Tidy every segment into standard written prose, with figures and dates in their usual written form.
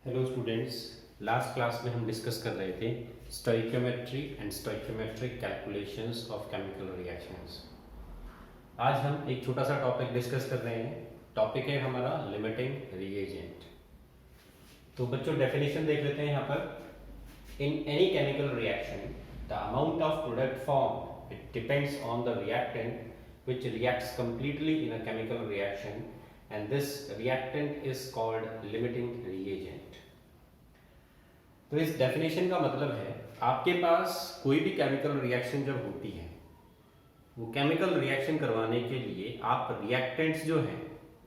Hello students. Last class में हम discuss कर रहे थे stoichiometry and stoichiometric calculations of chemical reactions. आज हम एक छोटा सा टॉपिक डिस्कस कर रहे हैं। टॉपिक है हमारा लिमिटिंग रिएजेंट। तो बच्चों डेफिनेशन देख लेते हैं यहाँ पर। In any chemical reaction the amount of product form it depends on the reactant which reacts completely in a chemical reaction and this reactant is called limiting reagent। तो इस definition का मतलब है आपके पास कोई भी केमिकल रिएक्शन जब होती है, वो केमिकल रिएक्शन करवाने के लिए आप रिएक्टेंट्स जो हैं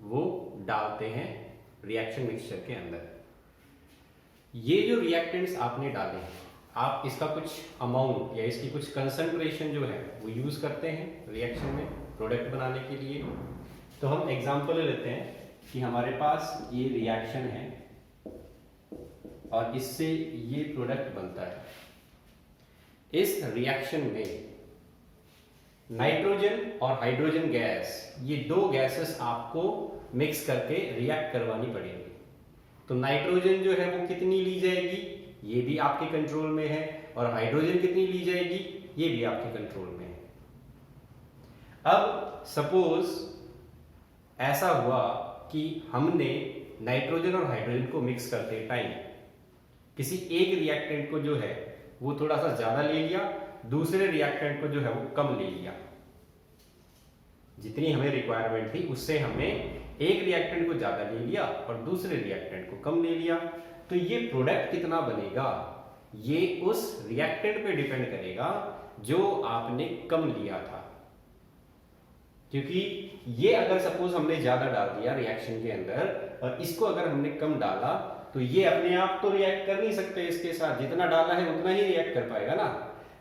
वो डालते हैं रिएक्शन मिक्सचर के अंदर। ये जो रिएक्टेंट्स आपने डाले हैं, आप इसका कुछ अमाउंट या इसकी कुछ कंसंट्रेशन जो है वो यूज करते हैं रिएक्शन में प्रोडक्ट बनाने के लिए। तो हम एग्जांपल लेते हैं कि हमारे पास ये रिएक्शन है और इससे ये प्रोडक्ट बनता है। इस रिएक्शन में नाइट्रोजन और हाइड्रोजन गैस, ये दो गैसेस आपको मिक्स करके रिएक्ट करवानी पड़ेगी। तो नाइट्रोजन जो है वो कितनी ली जाएगी, ये भी आपके कंट्रोल में है, और हाइड्रोजन कितनी ली जाएगी, ये भी आपके कंट्रोल में है। अब सपोज ऐसा हुआ कि हमने नाइट्रोजन और हाइड्रोजन को मिक्स करते टाइम किसी एक रिएक्टेंट को जो है वो थोड़ा सा ज्यादा ले लिया, दूसरे रिएक्टेंट को जो है वो कम ले लिया। जितनी हमें रिक्वायरमेंट थी उससे हमने एक रिएक्टेंट को ज्यादा ले लिया और दूसरे रिएक्टेंट को कम ले लिया। तो ये प्रोडक्ट कितना बनेगा, ये उस रिएक्टेंट पे डिपेंड करेगा जो आपने कम लिया था। क्योंकि ये अगर सपोज हमने ज्यादा डाल दिया रिएक्शन के अंदर और इसको अगर हमने कम डाला तो ये अपने आप तो रिएक्ट कर नहीं सकते इसके साथ, जितना डाला है उतना ही रिएक्ट कर पाएगा ना।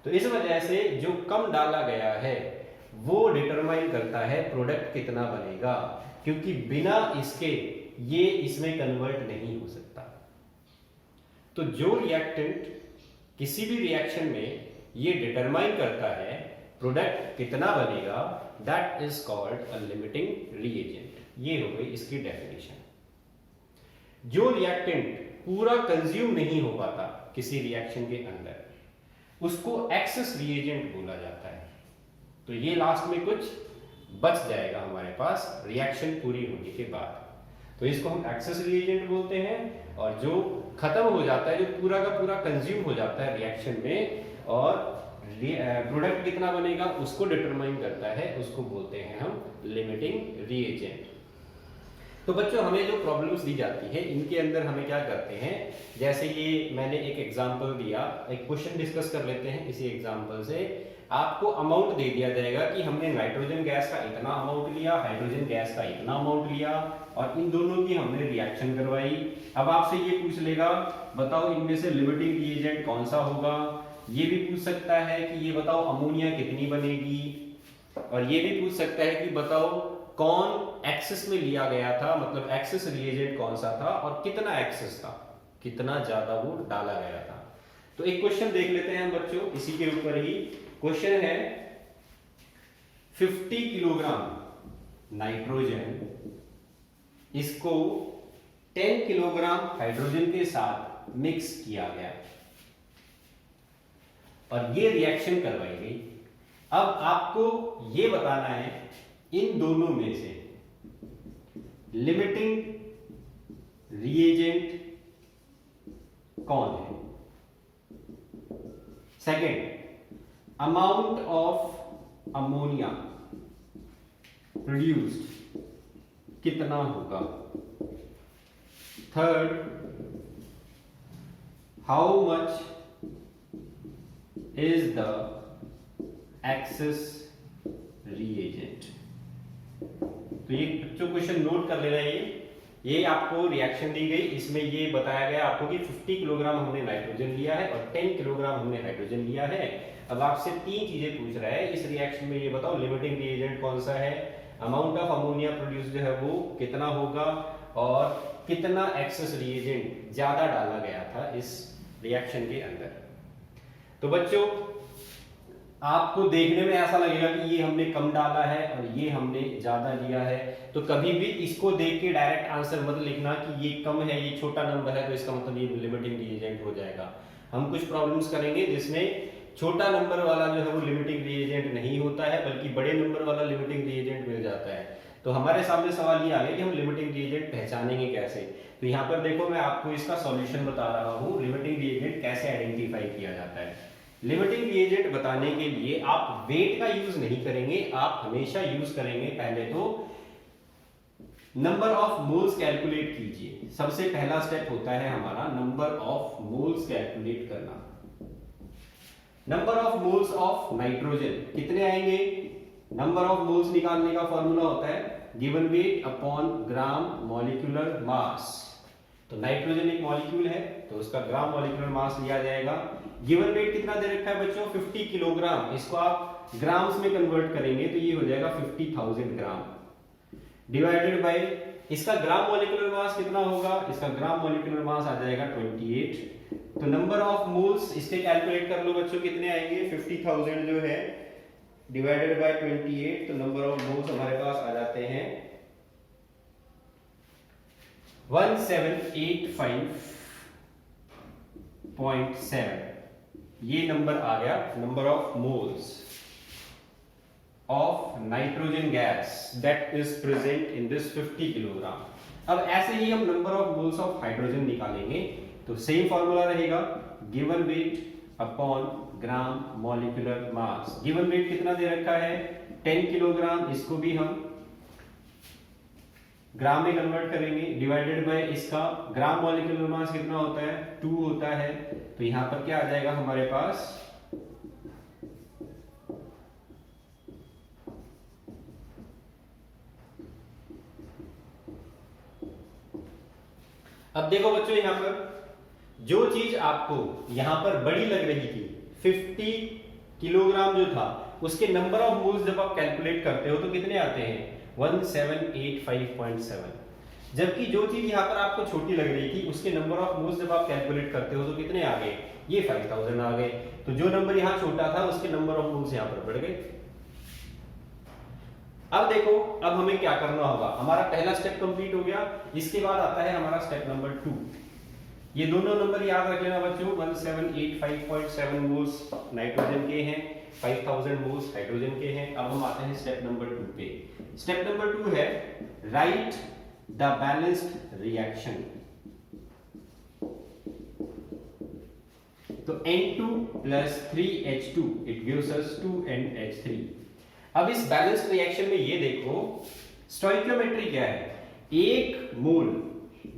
तो इस वजह से जो कम डाला गया है वो डिटरमाइन करता है प्रोडक्ट कितना बनेगा, क्योंकि बिना इसके ये इसमें कन्वर्ट नहीं हो सकता। तो जो रिएक्टेंट किसी भी रिएक्शन में ये डिटरमाइन करता है प्रोडक्ट कितना बनेगा, that is called a limiting reagent. ये हो गई इसकी डेफिनेशन। जो रिएक्टेंट पूरा कंज्यूम नहीं हो पाता किसी रिएक्शन के अंदर, उसको एक्सेस रिएजेंट बोला जाता है। तो ये लास्ट में कुछ बच जाएगा हमारे पास रिएक्शन पूरी होने के बाद, तो इसको हम एक्सेस रिएजेंट बोलते हैं। और जो खत्म हो जाता है, जो पूरा का पूरा कंज्यूम हो जाता है रिएक्शन में और प्रोडक्ट कितना बनेगा उसको डिटरमाइन करता है, उसको बोलते हैं हम लिमिटिंग रिएजेंट। तो बच्चों हमें जो प्रॉब्लम्स दी जाती है इनके अंदर हमें क्या करते हैं, जैसे ये मैंने एक एग्जांपल दिया, एक क्वेश्चन डिस्कस कर लेते हैं। इसी एग्जांपल से आपको अमाउंट दे दिया जाएगा कि हमने नाइट्रोजन गैस का इतना अमाउंट लिया, हाइड्रोजन गैस का इतना अमाउंट लिया और इन दोनों की हमने रिएक्शन करवाई। अब आपसे ये पूछ लेगा बताओ इनमें से लिमिटिंग रिएजेंट कौन सा होगा। ये भी पूछ सकता है कि ये बताओ अमोनिया कितनी बनेगी, और ये भी पूछ सकता है कि बताओ कौन एक्सेस में लिया गया था, मतलब एक्सेस रिएजेंट कौन सा था और कितना एक्सेस था, कितना ज्यादा वो डाला गया था। तो एक क्वेश्चन देख लेते हैं हम बच्चों, इसी के ऊपर ही क्वेश्चन है। 50 किलोग्राम नाइट्रोजन, इसको 10 किलोग्राम हाइड्रोजन के साथ मिक्स किया गया और ये रिएक्शन करवाई गई। अब आपको ये बताना है इन दोनों में से लिमिटिंग रिएजेंट कौन है। Second, amount of ammonia produced कितना होगा। Third, how much is the access reagent. तो ये जो क्वेश्चन नोट कर लेना है, ये आपको रिएक्शन दी गई, इसमें ये बताया गया आपको कि 50 किलोग्राम हमने नाइट्रोजन लिया है और 10 किलोग्राम हमने हाइड्रोजन लिया है। अब आपसे तीन चीजें पूछ रहा है इस रिएक्शन में, ये बताओ लिमिटिंग रिएजेंट कौन सा है, अमाउंट ऑफ अमोनिया प्रोड्यूस जो है वो कितना होगा और कितना एक्सेस रिएजेंट ज्यादा डाला गया था इस रिएक्शन के अंदर। तो बच्चों आपको देखने में ऐसा लगेगा कि ये हमने कम डाला है और ये हमने ज्यादा लिया है, तो कभी भी इसको देख के डायरेक्ट आंसर मत लिखना कि ये कम है, ये छोटा नंबर है, तो इसका मतलब ये लिमिटिंग रिएजेंट हो जाएगा। हम कुछ प्रॉब्लम्स करेंगे जिसमें छोटा नंबर वाला जो है वो लिमिटिंग रिएजेंट नहीं होता है, बल्कि बड़े नंबर वाला लिमिटिंग रिएजेंट मिल जाता है। तो हमारे सामने सवाल ये आ गया कि हम लिमिटिंग रिएजेंट पहचानेंगे कैसे। तो यहाँ पर देखो मैं आपको इसका सॉल्यूशन बता रहा हूँ, लिमिटिंग रिएजेंट कैसे आइडेंटिफाई किया जाता है। लिमिटिंग रिएजेंट बताने के लिए आप वेट का यूज नहीं करेंगे, आप हमेशा यूज करेंगे पहले तो नंबर ऑफ मोल्स कैलकुलेट कीजिए। सबसे पहला स्टेप होता है हमारा नंबर ऑफ मोल्स कैलकुलेट करना। Number of moles of nitrogen कितने आएंगे? नंबर ऑफ मोल्स निकालने का फॉर्मूला होता है given weight upon gram molecular मास। तो नाइट्रोजन एक मॉलिक्यूल है तो उसका ग्राम मॉलिक्यूलर मास लिया जाएगा। गिवन वेट कितना दे रखा है बच्चों? 50 किलोग्राम। इसको आप ग्राम्स में कन्वर्ट करेंगे तो ये हो जाएगा 50,000 ग्राम, डिवाइडेड बाय इसका ग्राम मॉलिक्यूलर मास कितना होगा? इसका ग्राम मॉलिक्यूलर मास आ जाएगा 28। तो नंबर ऑफ मोल्स इसके कैलकुलेट कर लो बच्चों, कितने आएंगे? 50,000 जो है डिवाइडेड बाय 28, तो नंबर ऑफ मोल्स हमारे पास आ जाते हैं 1785.7। ये नंबर आ गया number of moles of nitrogen gas that is present in this 50 kilogram. अब ऐसे ही हम number of moles of hydrogen निकालेंगे तो सेम फॉर्मूला रहेगा given weight upon gram molecular mass. Given wait कितना दे रखा है? 10 किलोग्राम। इसको भी हम ग्राम में कन्वर्ट करेंगे, डिवाइडेड बाय इसका ग्राम मॉलिक्यूलर मास कितना होता है? 2 होता है। तो यहां पर क्या आ जाएगा हमारे पास? अब देखो बच्चों, यहां पर जो चीज आपको यहां पर बड़ी लग रही थी 50 किलोग्राम जो था, उसके नंबर ऑफ मोल्स जब आप कैलकुलेट करते हो तो कितने आते हैं? 1785.7। जबकि जो चीज यहां पर आपको छोटी लग रही थी उसके नंबर ऑफ मोल्स जब आप कैलकुलेट करते हो तो कितने आ गए? ये 5000 आ गए। तो जो नंबर यहां छोटा था उसके नंबर ऑफ मोल्स यहां पर बढ़ गए। अब देखो, अब हमें क्या करना होगा? हमारा पहला स्टेप कंप्लीट हो गया। इसके बाद आता है हमारा स्टेप नंबर 2। ये दोनों नंबर याद रख लेना बच्चों, 1785.7 मोल्स नाइट्रोजन के हैं, 5000 मोल्स हाइड्रोजन के हैं। अब हम आते हैं स्टेप नंबर 2 पे। स्टेप नंबर 2 है राइट द बैलेंस्ड रिएक्शन। तो N2 plus 3H2 it gives us 2NH3। अब इस बैलेंस्ड रिएक्शन में ये देखो स्टोइकियोमेट्री क्या है? 1 मोल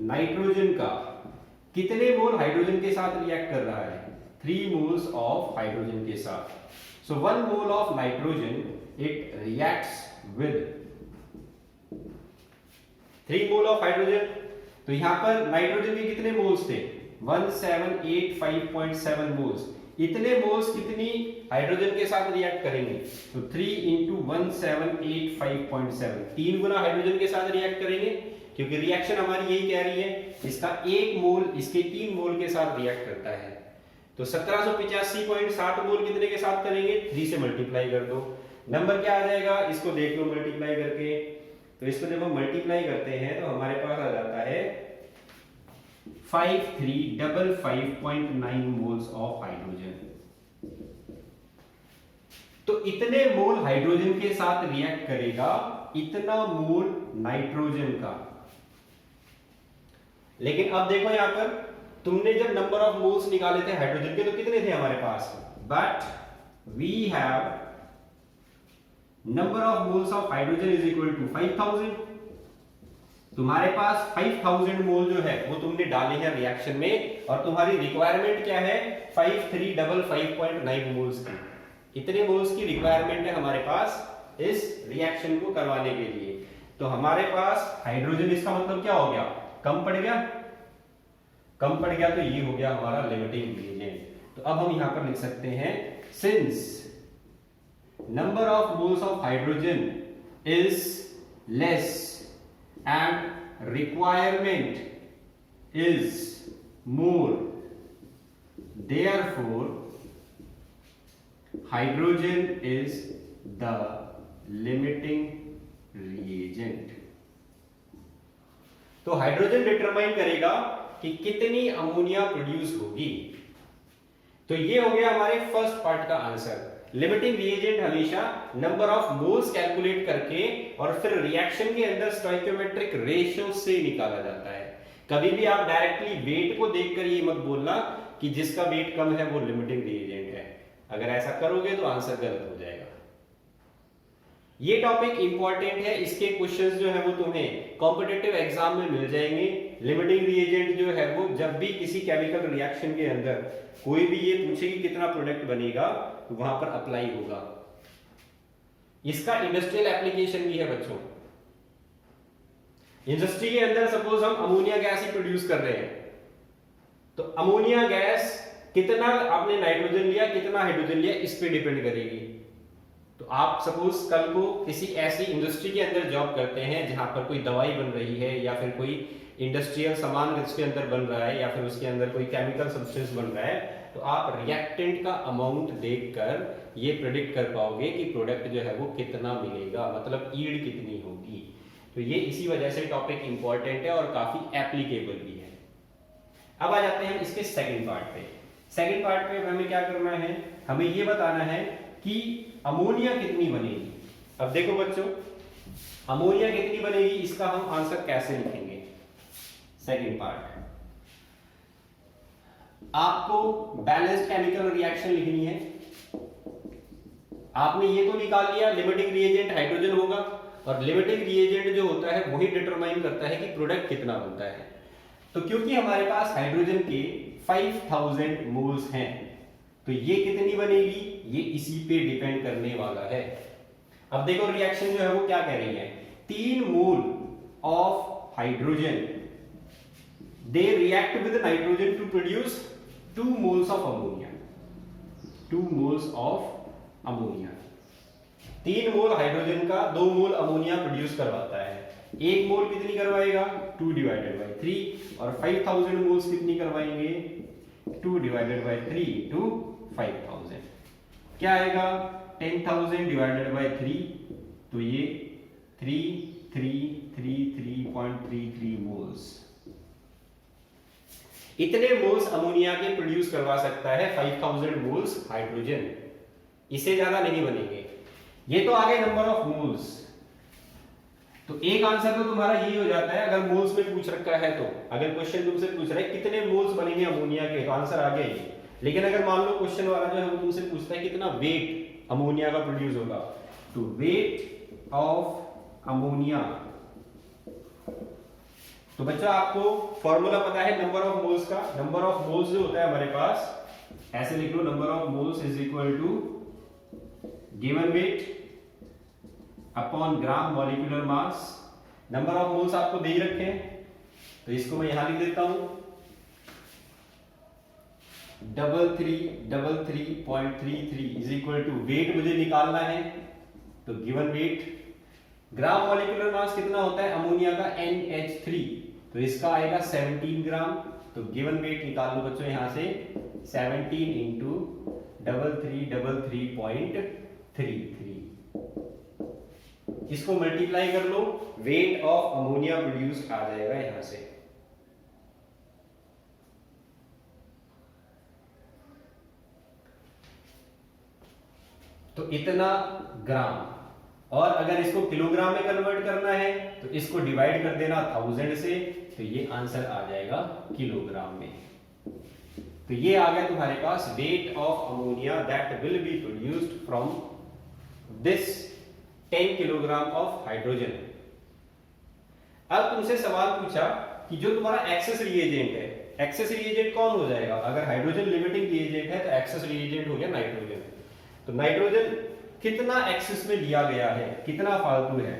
नाइट्रोजन का कितने मोल हाइड्रोजन के साथ रिएक्ट कर रहा है? 3 मोल्स ऑफ हाइड्रोजन के साथ। सो 1 mole of nitrogen it reacts with 3 mole of hydrogen. तो यहां पर नाइट्रोजन के कितने मोल्स थे? 1785.7 मोल्स। इतने मोल्स कितनी हाइड्रोजन के साथ रिएक्ट करेंगे? तो 3 into 1785.7, 3 गुना हाइड्रोजन के साथ रिएक्ट करेंगे, क्योंकि रिएक्शन हमारी यही कह रही है इसका 1 मोल इसके 3 मोल के साथ रिएक्ट करता है। तो 1785.7 मोल कितने के साथ करेंगे? 3 से मल्टीप्लाई कर दो, नंबर क्या आ जाएगा? इसको देख लो मल्टीप्लाई करके। तो इसको जब हम मल्टीप्लाई करते हैं तो हमारे पास आ जाता है 5355.9 मोल्स ऑफ हाइड्रोजन। तो इतने मोल हाइड्रोजन के साथ रिएक्ट करेगा, इतना मोल नाइट्रोजन का। लेकिन अब देखो यहां पर तुमने जब नंबर ऑफ मोल्स निकाले थे हाइड्रोजन के तो कितने थे हमारे पास? But we have number of moles of hydrogen is equal to 5000। तुम्हारे पास 5000 मोल जो है वो तुमने डाले हैं रिएक्शन में, और तुम्हारी रिक्वायरमेंट क्या है? 5355.9 मोल्स की। इतने मोल्स की रिक्वायरमेंट है हमारे पास इस रिएक्शन को करवाने के लिए। तो हमारे पास हाइड्रोजन, इसका मतलब क्या हो गया? कम पड़ गया। कम पड़ गया तो ये हो गया हमारा लिमिटिंग रिएजेंट। तो अब हम यहां पर लिख सकते हैं since number of moles of hydrogen is less and requirement is more, therefore hydrogen is the limiting reagent. तो हाइड्रोजन डिटरमाइन करेगा कि कितनी अमोनिया प्रोड्यूस होगी। तो ये हो गया हमारे फर्स्ट पार्ट का आंसर। लिमिटिंग रिएजेंट हमेशा नंबर ऑफ मोल्स कैलकुलेट करके और फिर रिएक्शन के अंदर स्टोइकियोमेट्रिक रेशियो से निकाला जाता है। कभी भी आप डायरेक्टली वेट को देखकर ये मत बोलना कि जिसका वेट कम है वो लिमिटिंग रिएजेंट है। अगर ऐसा करोगे तो आंसर गलत हो जाएगा। ये टॉपिक इंपॉर्टेंट है, इसके क्वेश्चंस जो है वो तुम्हें कॉम्पिटिटिव एग्जाम में मिल जाएंगे। लिमिटिंग रिएजेंट जो है वो जब भी किसी केमिकल रिएक्शन के अंदर कोई भी ये पूछे कि कितना प्रोडक्ट बनेगा तो वहां पर अप्लाई होगा। इसका इंडस्ट्रियल एप्लीकेशन भी है बच्चों। इंडस्ट्री के अंदर सपोज हम अमोनिया गैस ही प्रोड्यूस कर रहे हैं, तो अमोनिया गैस कितना आपने नाइट्रोजन लिया कितना हाइड्रोजन लिया इस पे डिपेंड करेगी। तो आप सपोज कल को किसी ऐसी इंडस्ट्री के अंदर जॉब करते हैं जहां पर कोई दवाई बन रही है या फिर कोई इंडस्ट्रियल सामान उसके अंदर बन रहा है या फिर उसके अंदर कोई केमिकल सब्सटेंस बन रहा है, तो आप रिएक्टेंट का अमाउंट देखकर ये प्रेडिक्ट कर पाओगे कि प्रोडक्ट जो है वो कितना मिलेगा, मतलब ईल्ड कितनी होगी। तो ये इसी वजह से टॉपिक इंपॉर्टेंट है और काफी एप्लीकेबल भी है। अब आ जाते हैं इसके सेकंड पार्ट पे। सेकंड पार्ट पे हमें क्या करना है, हमें ये बताना है कि अमोनिया कितनी बनेगी। अब देखो बच्चों, अमोनिया कितनी बनेगी इसका हम आंसर कैसे लिखेंगे। सेकंड पार्ट, आपको बैलेंस्ड केमिकल रिएक्शन लिखनी है। आपने ये तो निकाल लिया लिमिटिंग रिएजेंट हाइड्रोजन होगा, और लिमिटिंग रिएजेंट जो होता है वही डिटरमाइन करता है कि प्रोडक्ट कितना बनता है। तो क्योंकि हमारे पास हाइड्रोजन के 5000 मोल्स हैं, तो ये कितनी बनेगी ये इसी पे डिपेंड करने वाला है। अब देखो रिएक्शन जो है वो क्या कह रही है, 3 mole of hydrogen they react with nitrogen to produce 2 moles of ammonia. 2 moles of ammonia, 3 mole hydrogen का 2 मोल अमोनिया प्रोड्यूस करवाता है। 1 मोल कितनी करवाएगा 2 डिवाइडेड बाय 3, और 5000 मोल्स कितनी करवाएंगे 2 डिवाइडेड बाय 3 टू 5000। क्या आएगा 10000 डिवाइडेड बाय 3, तो ये 3333.33 मोल्स। इतने मोल्स अमोनिया के प्रोड्यूस करवा सकता है 5000 मोल्स हाइड्रोजन, इससे ज्यादा नहीं बनेंगे। ये तो आगे नंबर ऑफ मोल्स। तो एक आंसर तो तुम्हारा यही हो जाता है अगर मोल्स में पूछ रखा है। तो अगर क्वेश्चन तुमसे पूछ रहा है कितने मोल्स बनेंगे अमोनिया के, तो आंसर आ गया ये। लेकिन अगर मान लो क्वेश्चन वाला जो है वो तुमसे पूछता है कितना वेट अमोनिया का प्रोड्यूस होगा, तो वेट ऑफ अमोनिया, तो बच्चा आपको फॉर्मूला पता है नंबर ऑफ मोल्स का। नंबर ऑफ मोल्स जो होता है हमारे पास ऐसे लिख लो, number of moles is equal to given weight upon gram molecular mass. Number of moles आपको दे रखे हैं, तो इसको मैं यहां लिख देता हूं 3333.33 इज इक्वल टू वेट मुझे निकालना है, तो गिवन वेट। ग्राम मॉलिक्यूलर मास कितना होता है अमोनिया का NH3, तो इसका आएगा 17 ग्राम। तो गिवन वेट निकाल लो बच्चों यहां से 17 इंटू 3333.33। इसको मल्टीप्लाई कर लो, वेट ऑफ अमोनिया प्रोड्यूस आ जाएगा यहां से। तो इतना ग्राम, और अगर इसको किलोग्राम में कन्वर्ट करना है तो इसको डिवाइड कर देना 1000 से, तो ये आंसर आ जाएगा किलोग्राम में। तो ये आ गया तुम्हारे पास weight of ammonia that will be produced from this 10 kilogram of hydrogen. अब तुमसे सवाल पूछा कि जो तुम्हारा एक्सेस रिएजेंट है, एक्सेस रिएजेंट कौन हो जाएगा। अगर हाइड्रोजन लिमिटिंग रिएजेंट है तो एक्सेस रिएजेंट हो गया नाइट्रोजन। तो नाइट्रोजन कितना एक्सेस में लिया गया है, कितना फालतू है।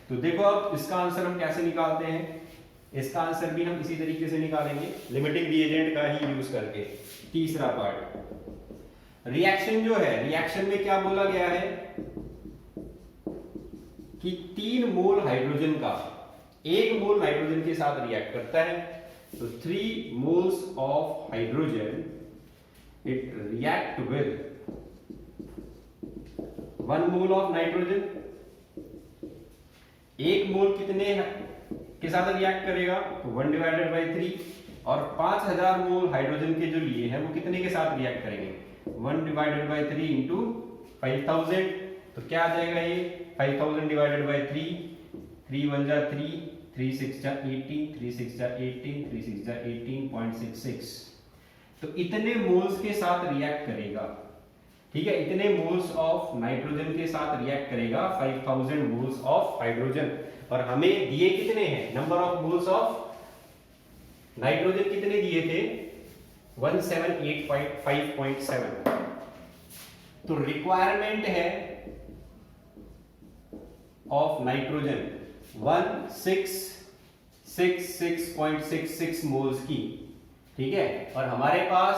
तो देखो अब इसका आंसर हम कैसे निकालते हैं। इसका आंसर भी हम इसी तरीके से निकालेंगे लिमिटिंग रिएजेंट का ही यूज करके। तीसरा पार्ट रिएक्शन जो है, रिएक्शन में क्या बोला गया है कि 3 मोल हाइड्रोजन का 1 मोल नाइट्रोजन के साथ रिएक्ट करता है। तो 3 moles of hydrogen it react with 1 mole of nitrogen, 1 मोल कितने के साथ रिएक्ट करेगा, तो 1 डिवाइडेड बाई 3, और 5000 मोल हाइड्रोजन के जो लिए हैं वो कितने के साथ रिएक्ट करेंगे, 1 डिवाइडेड बाई 3 इंटू 5000, तो क्या आ जाएगा ये 5000 डिवाइडेड बाई 3, 3 1 जा 3, 3 6 जा 18, 3 6 जा 18, 3 6 जा 18.66, तो इतने मोल्स के साथ रिएक्ट करेगा। ठीक है, इतने मोल्स ऑफ नाइट्रोजन के साथ रिएक्ट करेगा 5000 मोल्स ऑफ हाइड्रोजन, और हमें दिए कितने हैं, number of moles of nitrogen कितने दिए थे, 1785.7, तो रिक्वायरमेंट है ऑफ नाइट्रोजन 1666.66 मोल्स की। ठीक है, और हमारे पास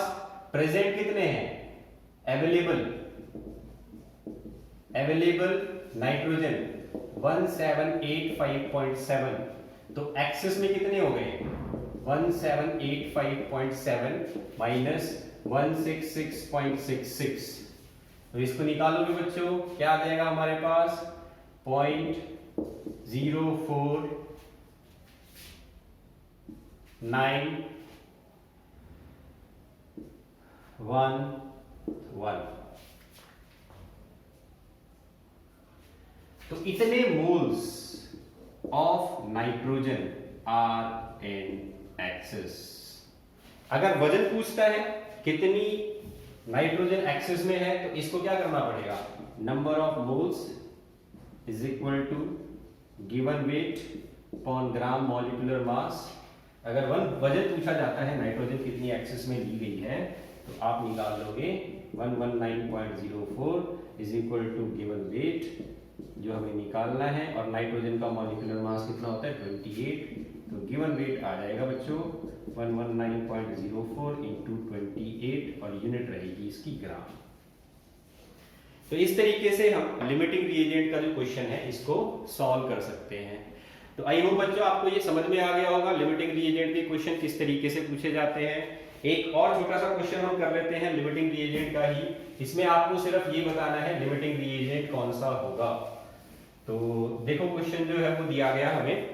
प्रेजेंट कितने हैं, अवेलेबल नाइट्रोजन 1785.7, तो एक्सेस में कितने हो गए, 1785.7 माइनस 166.66, तो इसको निकालोगे बच्चों क्या आ जाएगा हमारे पास 0.0911, तो इतने moles of nitrogen are in excess. अगर वजन पूछता है कितनी नाइट्रोजन एक्सेस में है, तो इसको क्या करना पड़ेगा, number of moles is equal to given weight upon gram molecular mass. अगर वजन पूछा जाता है नाइट्रोजन कितनी एक्सेस में ली गई है, तो आप निकाल लोगे 119.04 is equal to given weight जो हमें निकालना है, और नाइट्रोजन का मॉलिक्यूलर मास कितना होता है 28, तो गिवन वेट आ जाएगा बच्चों 119.04 इंटू 28, और यूनिट रहेगी इसकी ग्राम। तो इस तरीके से हम लिमिटिंग रिएजेंट का जो क्वेश्चन है इसको सॉल्व कर सकते हैं। तो आई होप बच्चों आपको ये समझ में आ गया होगा लिमिटिंग रिएजेंट के क्वेश्चन किस तरीके से पूछे जाते हैं। एक और छोटा सा क्वेश्चन हम कर लेते हैं लिमिटिंग रिएजेंट का ही, इसमें आपको सिर्फ ये बताना है लिमिटिंग रिएजेंट कौन सा होगा। तो देखो क्वेश्चन जो है वो दिया गया हमें,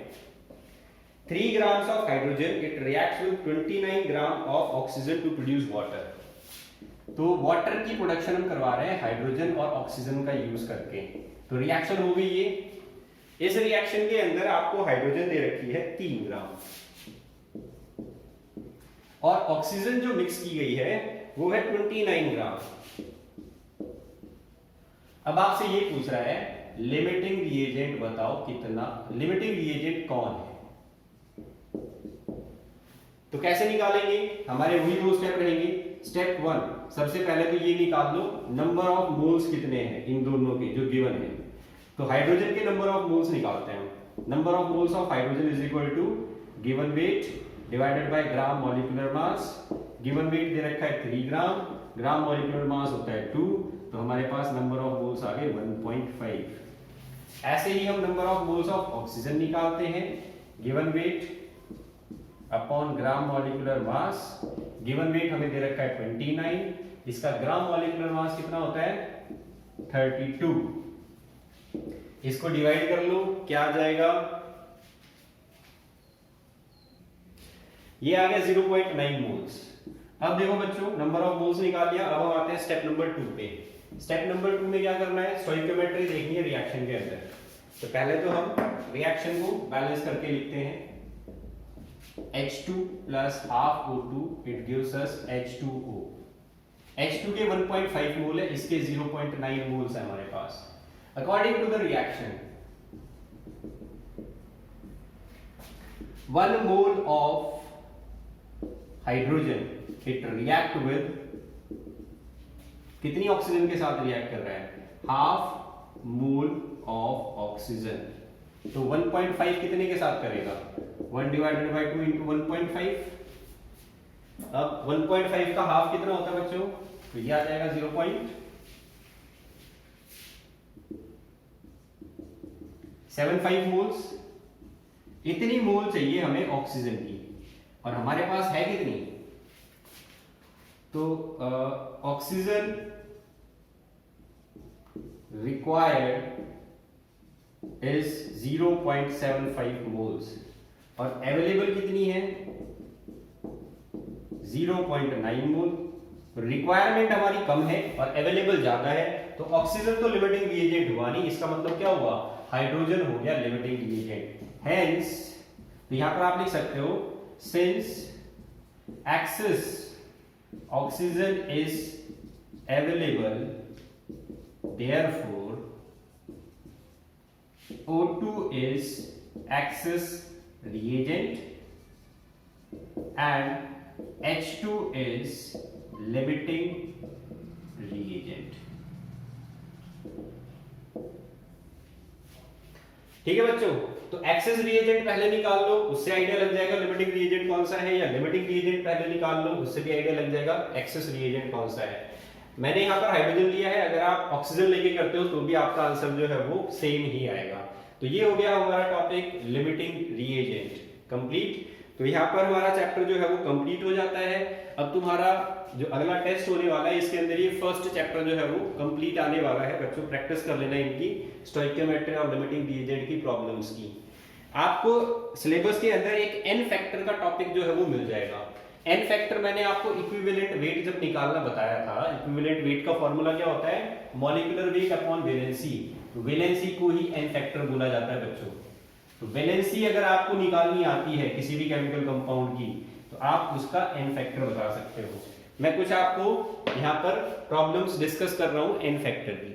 3 grams of hydrogen it reacts with 29 gram of oxygen to produce water। तो वाटर की प्रोडक्शन हम करवा रहे हैं हाइड्रोजन और ऑक्सीजन का यूज करके। तो रिएक्शन हो गई ये, इस रिएक्शन के अंदर आपको हाइड्रोजन दे रखी है 3 ग्राम, और ऑक्सीजन जो मिक्स की गई है वो है 29 ग्राम। अब आपसे ये पूछ रहा है लिमिटिंग रिएजेंट बताओ कितना, लिमिटिंग रिएजेंट कौन है। तो कैसे निकालेंगे, हमारे वही 2 स्टेप रहेंगे। स्टेप 1, सबसे पहले तो ये निकाल लो नंबर ऑफ मोल्स कितने हैं इन दोनों के जो गिवन है। तो हाइड्रोजन के नंबर ऑफ मोल्स निकालते हैं हम, number of moles of hydrogen is equal to given weight divided by gram molecular mass. Given weight दे रखा है 3 ग्राम, ग्राम मॉलिक्यूलर मास होता है 2, तो हमारे पास नंबर ऑफ मोल्स आ गए 1.5। ऐसे ही हम number of moles of oxygen निकालते हैं, given weight upon gram molecular mass. Given wait हमें दे रखा है 29, इसका ग्राम मॉलिक्यूलर मास कितना होता है 32। इसको डिवाइड कर लो, क्या आ जाएगा, ये आ गया 0.9 मोल्स। अब देखो बच्चों नंबर ऑफ मोल्स निकाल लिया, अब हम आते हैं स्टेप नंबर 2 पे। स्टेप नंबर 2 में क्या करना है, स्टोइकियोमेट्री देखनी है रिएक्शन के अंदर। तो पहले तो हम रिएक्शन को बैलेंस करके लिखते हैं, H2 plus half O2 it gives us H2O। H2 के 1.5 मोल है, इसके 0.9 मोल्स है हमारे पास। According to the reaction 1 mole of hydrogen it react with, कितनी ऑक्सीजन के साथ रिएक्ट कर रहा है, हाफ मोल ऑफ ऑक्सीजन। तो 1.5 कितने के साथ करेगा, 1 डिवाइडेड बाई 2 इंटू 1.5। अब 1.5 का हाफ कितना होता है बच्चों, तो ये आ जाएगा 0.75 मोल्स। इतनी मोल चाहिए हमें ऑक्सीजन की, और हमारे पास है कितनी, तो ऑक्सीजन required is 0.75 moles और अवेलेबल कितनी है 0.9 मोल। रिक्वायरमेंट हमारी कम है और अवेलेबल ज्यादा है, तो ऑक्सीजन तो लिमिटिंग रिएजेंट हुआ नहीं, इसका मतलब क्या हुआ, हाइड्रोजन हो गया लिमिटिंग रिएजेंट। हेंस तो यहां पर आप लिख सकते हो since excess oxygen is available therefore O2 is excess reagent and H2 is limiting reagent। ठीक है बच्चों, तो एक्सेस रिएजेंट पहले निकाल लो, उससे आइडिया लग जाएगा लिमिटिंग रिएजेंट कौन सा है, या लिमिटिंग रिएजेंट पहले निकाल लो, उससे भी आइडिया लग जाएगा एक्सेस रिएजेंट कौन सा है। मैंने यहाँ पर हाइड्रोजन लिया है, अगर आप ऑक्सीजन लेके करते हो तो भी आपका आंसर जो है वो सेम ही आएगा। तो ये हो गया हमारा टॉपिक लिमिटिंग रिएजेंट कंप्लीट। तो यहाँ पर हमारा चैप्टर जो है वो कंप्लीट हो जाता है। अब तुम्हारा जो अगला टेस्ट होने वाला है इसके अंदर ये फर्स्ट चैप्टर जो है वो कंप्लीट आने वाला है। बच्चों प्रैक्टिस कर लेना इनकी स्टोइकियोमेट्री और लिमिटिंग रिएजेंट की प्रॉब्लम्स की। आपको सिलेबस के अंदर एक एन फैक्टर का टॉपिक जो है वो मिल जाएगा। एन फैक्टर मैंने आपको इक्विवेलेंट वेट जब निकालना बताया था, इक्विवेलेंट वेट का फॉर्मूला क्या होता है, मॉलिक्यूलर वेट अपॉन वैलेंसी। तो वैलेंसी को ही एन फैक्टर बोला जाता है बच्चों। तो वैलेंसी अगर आपको निकालनी आती है किसी भी केमिकल कंपाउंड की तो आप उसका एन फैक्टर बता सकते हो। मैं कुछ आपको यहाँ पर प्रॉब्लम्स डिस्कस कर रहा हूं एन फैक्टर की।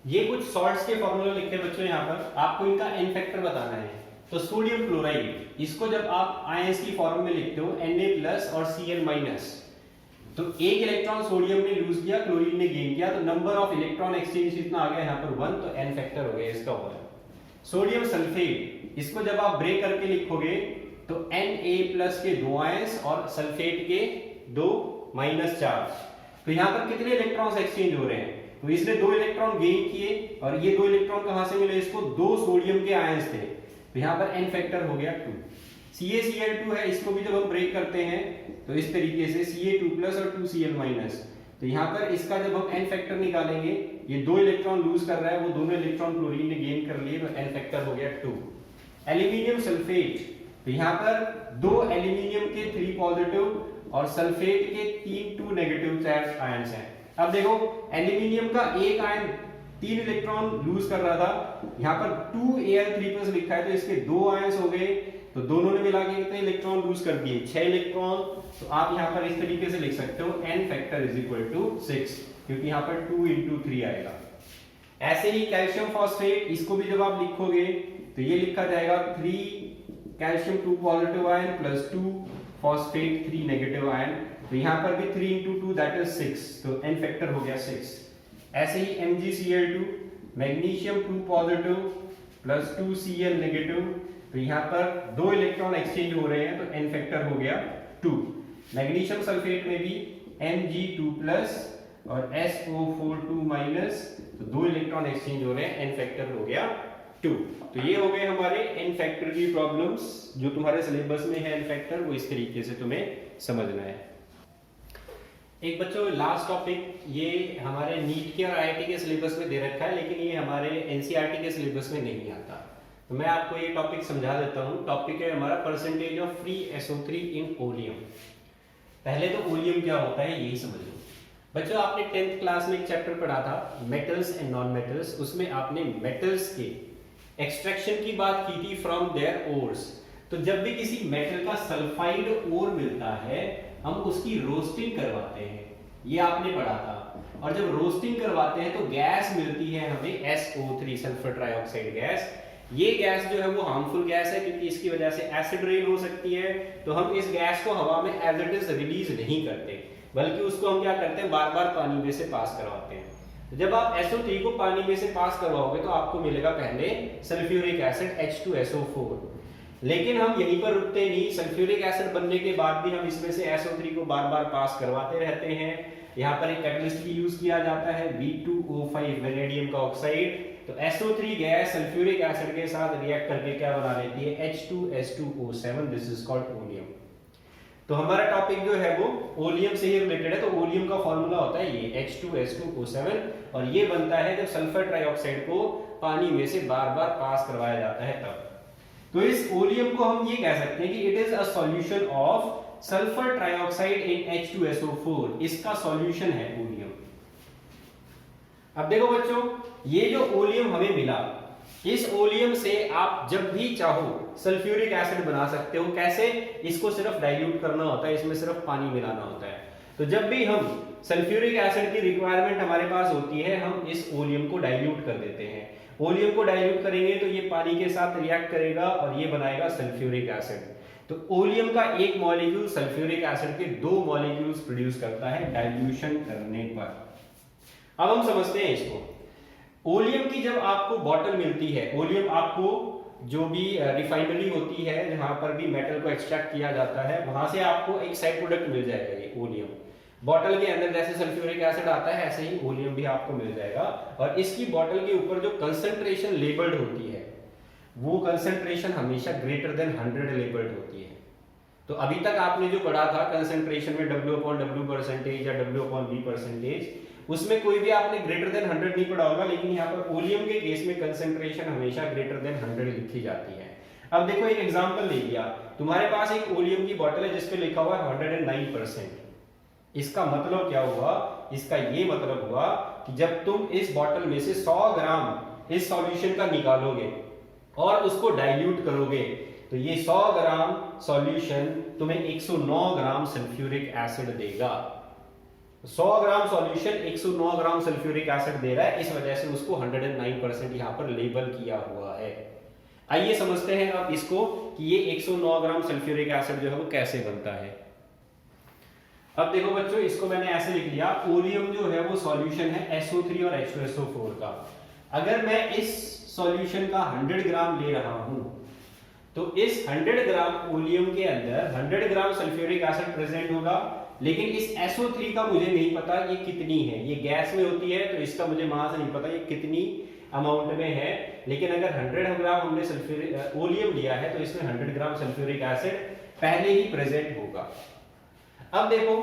ये कुछ सॉल्ट्स के फॉर्मूला लिखे बच्चों, यहाँ पर आपको इनका एन फैक्टर बताना है। तो सोडियम क्लोराइड, इसको जब आप आयंस की फॉर्म में लिखते हो Na+ और Cl-, तो एक इलेक्ट्रॉन सोडियम ने लूज किया, क्लोरीन ने गेन किया, तो नंबर ऑफ इलेक्ट्रॉन एक्सचेंज कितना आ गया यहाँ पर 1, तो एन फैक्टर हो गया इसका 1। सोडियम सल्फेट, इसको जब आप ब्रेक करके लिखोगे तो Na+ के 2 आयंस और सल्फेट के 2 माइनस चार्ज। तो यहाँ पर कितने इलेक्ट्रॉन्स एक्सचेंज हो रहे हैं, तो इसने 2 इलेक्ट्रॉन गेन किए और ये 2 इलेक्ट्रॉन कहां से मिले इसको, 2 सोडियम के आयंस थे, तो यहाँ पर एन फैक्टर हो गया 2। CaCl2 है, इसको भी जब हम ब्रेक करते हैं तो इस तरीके से Ca2+ और 2Cl-, तो यहाँ पर इसका जब हम एन फैक्टर निकालेंगे, ये 2 इलेक्ट्रॉन लूज कर रहा है, वो दोनों इलेक्ट्रॉन क्लोरीन ने गेन कर लिए, तो एन फैक्टर हो गया 2। एल्यूमिनियम सल्फेट, तो यहाँ पर 2 एल्यूमिनियम के 3 पॉजिटिव और सल्फेट के 3 2 नेगेटिव चार्ज आयंस हैं। अब देखो एल्यूमिनियम का एक आयन 3 इलेक्ट्रॉन लूज कर रहा था, यहाँ पर 2Al3+ लिखा है, तो इसके 2 आयंस हो गए, तो दोनों ने मिला के कितने इलेक्ट्रॉन लूज कर दिए, 6 इलेक्ट्रॉन। तो आप यहाँ पर इस तरीके से लिख सकते हो n फैक्टर = 6, क्योंकि यहाँ पर 2 × 3 आएगा। ऐसे ही कैल्शियम फॉस्फेट, इसको भी जब आप लिखोगे तो ये लिखा जाएगा 3 calcium 2 positive ion plus 2 phosphate 3 negative ion, तो यहाँ पर भी 3 × 2 दैट इज 6, तो n फैक्टर हो गया 6। ऐसे ही MgCl2, magnesium 2 positive plus 2 Cl negative, तो यहाँ पर 2 इलेक्ट्रॉन एक्सचेंज हो रहे हैं, तो n फैक्टर हो गया 2। मैग्नीशियम सल्फेट में भी Mg2+ और SO4 2-, तो 2 इलेक्ट्रॉन एक्सचेंज हो रहे हैं, n फैक्टर हो गया 2। तो ये हो गए हमारे n फैक्टर की प्रॉब्लम्स, जो तुम्हारे सिलेबस में है n फैक्टर, वो इस तरीके से तुम्हें समझना है। एक बच्चों लास्ट टॉपिक, ये हमारे नीट के और IIT के सिलेबस में दे रखा है, लेकिन ये हमारे NCERT के सिलेबस में नहीं आता, तो मैं आपको ये टॉपिक समझा देता हूँ। टॉपिक है हमारा percentage of free SO3 in oleum. पहले तो ओलियम क्या होता है यही समझ लो बच्चों। आपने 10th क्लास में एक चैप्टर पढ़ा था मेटल्स एंड नॉन मेटल्स, उसमें आपने मेटल्स के एक्सट्रैक्शन की बात की थी फ्रॉम देयर ओर्स। तो जब भी किसी मेटल का सल्फाइड ओर मिलता है हम उसकी रोस्टिंग करवाते हैं, ये आपने पढ़ा था। और जब रोस्टिंग करवाते हैं तो गैस मिलती है हमें SO3 सल्फर ट्राइऑक्साइड गैस। ये गैस जो है वो हार्मफुल गैस है, क्योंकि इसकी वजह से एसिड रेन हो सकती है, तो हम इस गैस को हवा में एज इट इज रिलीज नहीं करते, बल्कि उसको हम क्या करते हैं, बार बार पानी में से पास करवाते हैं। तो जब आप SO3 को पानी में से पास करवाओगे तो आपको मिलेगा पहले सल्फ्यूरिक एसिड H2SO4, लेकिन हम यहीं पर रुकते नहीं, सल्फ्यूरिक एसिड बनने के बाद भी हम इसमें से SO3 को बार बार पास करवाते रहते हैं। यहाँ पर एक कैटलिस्ट भी यूज किया जाता है V2O5 वेनेडियम का ऑक्साइड। तो SO3 गैस सल्फ्यूरिक एसिड के साथ रिएक्ट करके क्या बना लेती है, H2S2O7, this is called oleum. तो हमारा टॉपिक जो है वो ओलियम से ही रिलेटेड है। तो ओलियम का फॉर्मूला होता है ये H2S2O7 और ये बनता है जब सल्फर ट्राइऑक्साइड को पानी में से बार बार पास करवाया जाता है तब। तो इस ओलियम को हम ये कह सकते हैं कि it is a solution of sulphur trioxide in H2SO4। इसका सॉल्यूशन है ओलियम। अब देखो बच्चों, ये जो ओलियम हमें मिला, इस ओलियम से आप जब भी चाहो सल्फ्यूरिक एसिड बना सकते हो। कैसे? इसको सिर्फ डाइल्यूट करना होता है, इसमें सिर्फ पानी मिलाना होता है। तो जब भी हम सल्फ्यूरिक एसिड की रिक्वायरमेंट हमारे पास होती है, हम इस ओलियम को डाइल्यूट कर देते हैं। ओलियम को डाइल्यूट करेंगे तो ये पानी के साथ रिएक्ट करेगा और ये बनाएगा सल्फ्यूरिक एसिड। तो ओलियम का एक मॉलिक्यूल सल्फ्यूरिक एसिड के 2 मॉलिक्यूल्स प्रोड्यूस करता है डाइल्यूशन करने पर। अब हम समझते हैं इसको। ओलियम की जब आपको बॉटल मिलती है, ओलियम आपको जो भी रिफाइनरी होती है जहां पर भी मेटल को एक्सट्रैक्ट किया जाता है, वहां से आपको एक साइड प्रोडक्ट मिल जाएगा ये ओलियम। बॉटल के अंदर जैसे सल्फ्यूरिक एसिड आता है, ऐसे ही ओलियम भी आपको मिल जाएगा। और इसकी बॉटल के ऊपर जो कंसंट्रेशन लेबल्ड होती है, वो कंसंट्रेशन हमेशा ग्रेटर देन 100 लेबल्ड होती है। तो अभी तक आपने जो पढ़ा था कंसंट्रेशन में W/W परसेंटेज या W/V परसेंटेज, उसमें कोई भी आपने ग्रेटर देन 100 नहीं पढ़ा होगा, लेकिन यहाँ पर ओलियम के केस में कंसंट्रेशन हमेशा ग्रेटर देन 100 लिखी जाती है। अब देखो एक एग्जांपल ले लिया, तुम्हारे पास एक ओलियम की बॉटल है जिस पे लिखा हुआ है 109%। इसका मतलब क्या हुआ? इसका ये मतलब हुआ कि जब तुम इस बॉटल में से 100 ग्राम इस सॉल्यूशन का निकालोगे और उसको डाइल्यूट करोगे, तो ये 100 ग्राम सॉल्यूशन तुम्हें 109 ग्राम सल्फ्यूरिक एसिड देगा। 100 ग्राम सॉल्यूशन 109 ग्राम सल्फ्यूरिक एसिड दे रहा है, इस वजह से उसको 109% यहां पर लेबल किया हुआ है। आइए समझते हैं अब इसको कि ये 109 ग्राम सल्फ्यूरिक एसिड जो है वो कैसे बनता है। अब देखो बच्चों, इसको मैंने ऐसे लिख लिया, ओलियम जो है वो सॉल्यूशन है SO3 और H2SO4 का। अगर मैं इस सॉल्यूशन का 100 ग्राम ले रहा हूं, तो इस 100 ग्राम ओलियम के अंदर 100 ग्राम सल्फ्यूरिक एसिड प्रेजेंट होगा। लेकिन इस SO3 का मुझे नहीं पता ये कितनी है, ये गैस में होती है तो इसका मुझे वहां से नहीं पता ये कितनी अमाउंट में है। लेकिन अगर 100 ग्राम हमने सल्फ्यूरिक ओलियम लिया है तो इसमें 100 ग्राम सल्फ्यूरिक एसिड पहले ही प्रेजेंट होगा। अब देखो,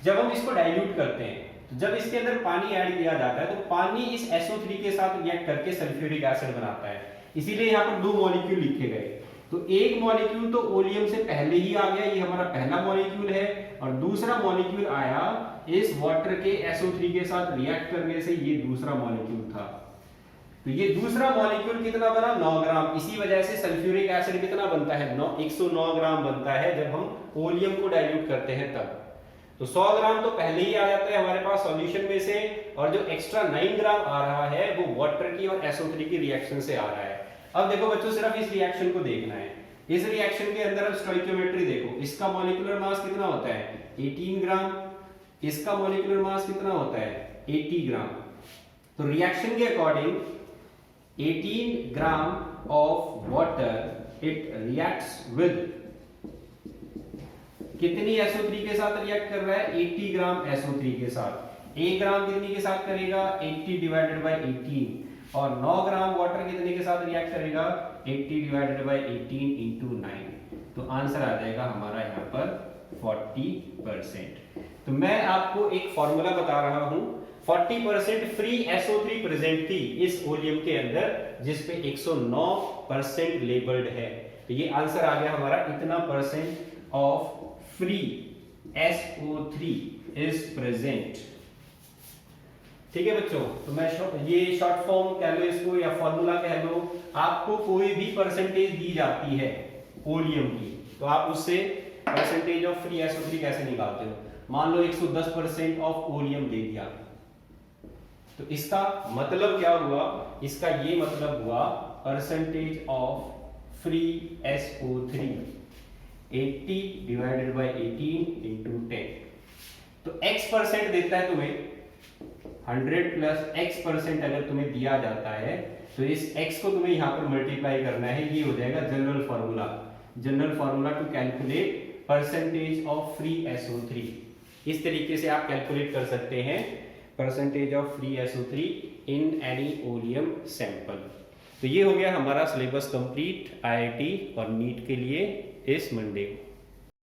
जब हम इसको डाइल्यूट करते हैं, तो जब इसके अंदर पानी ऐड किया जाता है तो पानी इस SO3 के साथ रिएक्ट करके सल्फ्यूरिक एसिड बनाता है। इसीलिए यहाँ पर 2 मॉलिक्यूल लिखे गए। तो एक मॉलिक्यूल तो ओलियम से पहले ही आ गया, ये हमारा पहला मॉलिक्यूल है, और दूसरा मॉलिक्यूल आया इस वाटर के SO3 के साथ रिएक्ट करने से, ये दूसरा मॉलिक्यूल था। तो ये दूसरा मॉलिक्यूल कितना बना? 9 ग्राम। इसी वजह से सल्फ्यूरिक एसिड कितना बनता है? 109 ग्राम बनता है जब हम ओलियम को डाइल्यूट करते हैं तब। तो 100 ग्राम तो पहले ही आ जाता है हमारे पास सॉल्यूशन में से, और जो एक्स्ट्रा 9 ग्राम आ रहा है वो वाटर की और SO3 की रिएक्शन से आ रहा है। अब देखो बच्चों, सिर्फ इस रिएक्शन को देखना है। इस रिएक्शन के अंदर अब स्टोइकियोमेट्री देखो, इसका मॉलिक्यूलर मास कितना होता है? 18 ग्राम। इसका मॉलिक्यूलर मास कितना होता है? 80 ग्राम। तो रिएक्शन के according 18 gram of water it reacts with कितनी SO3 के साथ रिएक्ट कर रहा है? 80 ग्राम SO3 के साथ। 1 ग्राम कितनी के साथ करेगा? 80 डिवाइडेड बाय 18। और 9 ग्राम वाटर कितने के साथ रिएक्ट करेगा? 80 डिवाइडेड बाय 18 इंटू 9। तो आंसर आ जाएगा हमारा यहाँ पर 40%। तो मैं आपको एक फॉर्मूला बता रहा हूं, 40% फ्री SO3 प्रेजेंट थी इस ओलियम के अंदर, जिसपे 109% लेबल्ड है। तो ये आंसर आ गया हमारा, इतना percent of free SO3 is present. ठीक है बच्चों, तो मैं ये शॉर्ट फॉर्म कह लो इसको या फॉर्मूला कह लो। आपको कोई भी परसेंटेज दी जाती है ओलियम की, तो आप उससे परसेंटेज ऑफ फ्री SO3 कैसे निकालते हो? मान लो 110% ऑफ ओलियम दे दिया, तो इसका मतलब क्या हुआ? इसका ये मतलब हुआ percentage of free SO3 80 divided by 18 into 10। तो x% देता है तुम्हें, 100 प्लस x% अगर तुम्हें दिया जाता है तो इस x को तुम्हें यहां पर मल्टीप्लाई करना है। ये हो जाएगा general formula, general formula to calculate percentage of free SO3। इस तरीके से आप कैलकुलेट कर सकते हैं percentage of free SO3 in any oleum sample. तो ये हो गया हमारा सिलेबस कंप्लीट IIT और नीट के लिए इस मंडे को।